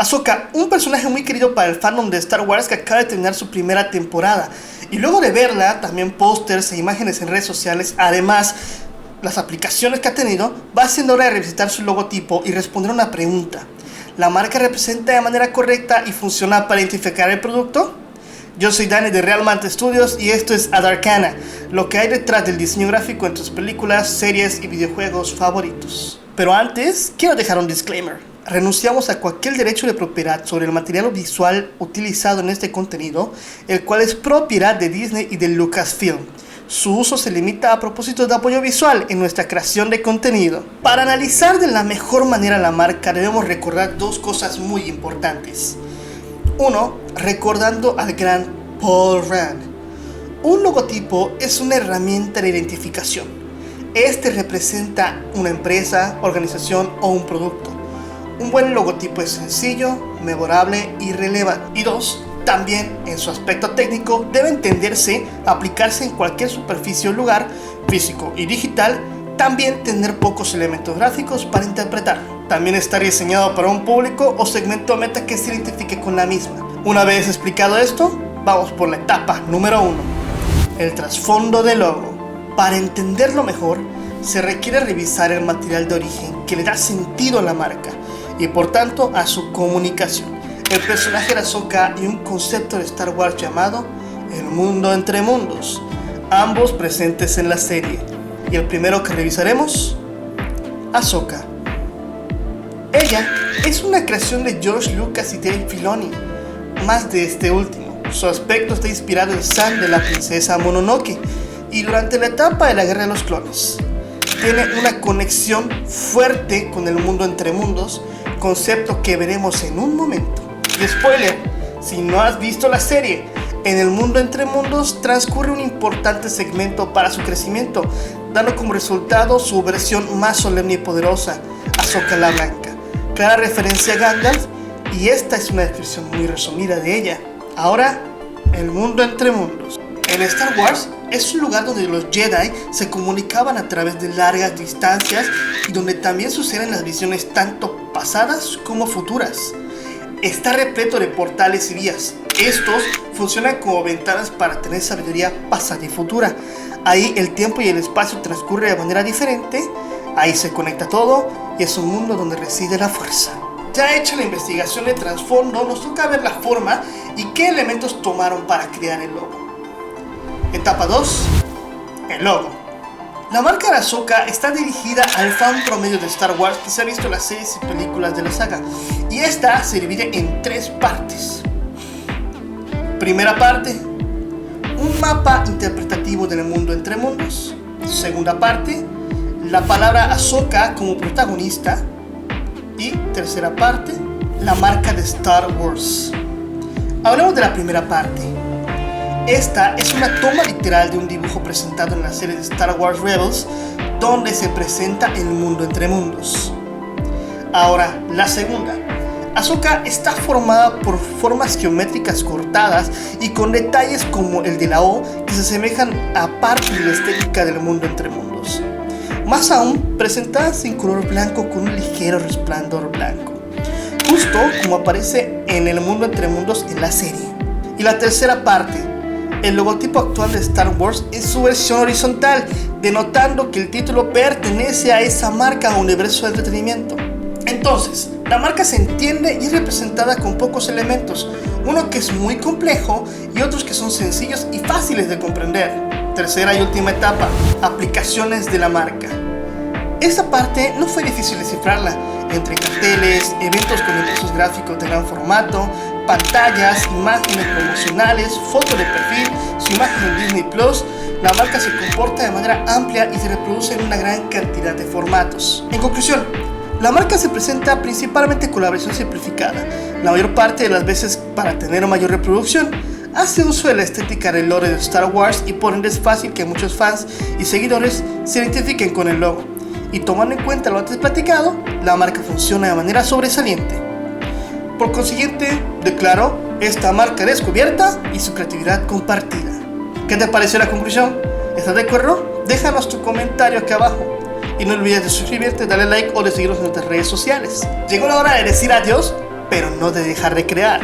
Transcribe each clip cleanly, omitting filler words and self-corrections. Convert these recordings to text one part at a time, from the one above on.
Ahsoka, un personaje muy querido para el fandom de Star Wars que acaba de terminar su primera temporada. Y luego de verla, también pósters e imágenes en redes sociales, además las aplicaciones que ha tenido, va siendo hora de revisitar su logotipo y responder una pregunta. ¿La marca representa de manera correcta y funciona para identificar el producto? Yo soy Dani de Realmente Studios y esto es Adarcana, lo que hay detrás del diseño gráfico en tus películas, series y videojuegos favoritos. Pero antes, quiero dejar un disclaimer. Renunciamos a cualquier derecho de propiedad sobre el material visual utilizado en este contenido, el cual es propiedad de Disney y de Lucasfilm. Su uso se limita a propósitos de apoyo visual en nuestra creación de contenido. Para analizar de la mejor manera la marca debemos recordar dos cosas muy importantes. Uno, recordando al gran Paul Rand. Un logotipo es una herramienta de identificación. Este representa una empresa, organización o un producto. Un buen logotipo es sencillo, memorable y relevante. Y dos, también en su aspecto técnico debe entenderse, aplicarse en cualquier superficie o lugar, físico y digital, también tener pocos elementos gráficos para interpretarlo. También estar diseñado para un público o segmento meta que se identifique con la misma. Una vez explicado esto, vamos por la etapa número 1, el trasfondo del logo. Para entenderlo mejor, se requiere revisar el material de origen que le da sentido a la marca y por tanto a su comunicación. El personaje de Ahsoka y un concepto de Star Wars llamado El Mundo Entre Mundos, ambos presentes en la serie. Y el primero que revisaremos, Ahsoka. Ella es una creación de George Lucas y Dave Filoni, más de este último. Su aspecto está inspirado en Sam de la princesa Mononoke y durante la etapa de la Guerra de los Clones. Tiene una conexión fuerte con el mundo entre mundos, concepto que veremos en un momento. Y spoiler, si no has visto la serie, en el mundo entre mundos transcurre un importante segmento para su crecimiento, dando como resultado su versión más solemne y poderosa, Ahsoka la Blanca. Clara referencia a Gandalf, y esta es una descripción muy resumida de ella. Ahora, el mundo entre mundos. En Star Wars es un lugar donde los Jedi se comunicaban a través de largas distancias y donde también suceden las visiones tanto pasadas como futuras. Está repleto de portales y vías. Estos funcionan como ventanas para tener sabiduría pasada y futura. Ahí el tiempo y el espacio transcurren de manera diferente. Ahí se conecta todo y es un mundo donde reside la fuerza. Ya hecha la investigación de trasfondo, nos toca ver la forma y qué elementos tomaron para crear el logo. Etapa 2. El logo. La marca de Ahsoka está dirigida al fan promedio de Star Wars que se ha visto las series y películas de la saga, y esta se divide en 3 partes. Primera parte, un mapa interpretativo del mundo entre mundos. Segunda parte, la palabra Ahsoka como protagonista. Y tercera parte, la marca de Star Wars. Hablemos de la primera parte. Esta es una toma literal de un dibujo presentado en la serie de Star Wars Rebels, donde se presenta el mundo entre mundos. Ahora, la segunda. Ahsoka está formada por formas geométricas cortadas y con detalles como el de la O que se asemejan a parte de la estética del mundo entre mundos. Más aún, presentadas en color blanco con un ligero resplandor blanco, justo como aparece en el mundo entre mundos en la serie. Y la tercera parte. El logotipo actual de Star Wars es su versión horizontal, denotando que el título pertenece a esa marca o universo de entretenimiento. Entonces, la marca se entiende y es representada con pocos elementos, uno que es muy complejo y otros que son sencillos y fáciles de comprender. Tercera y última etapa, aplicaciones de la marca. Esta parte no fue difícil descifrarla, entre carteles, eventos con impresos gráficos de gran formato, pantallas, imágenes promocionales, fotos de perfil, su imagen en Disney Plus. La marca se comporta de manera amplia y se reproduce en una gran cantidad de formatos. En conclusión, la marca se presenta principalmente con la versión simplificada, la mayor parte de las veces para tener mayor reproducción. Hace uso de la estética del lore de Star Wars y por ende es fácil que muchos fans y seguidores se identifiquen con el logo. Y tomando en cuenta lo antes platicado, la marca funciona de manera sobresaliente. Por consiguiente, declaro esta marca descubierta y su creatividad compartida. ¿Qué te pareció la conclusión? ¿Estás de acuerdo? Déjanos tu comentario aquí abajo. Y no olvides de suscribirte, darle like o de seguirnos en nuestras redes sociales. Llegó la hora de decir adiós, pero no de dejar de crear.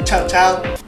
Chao, chao.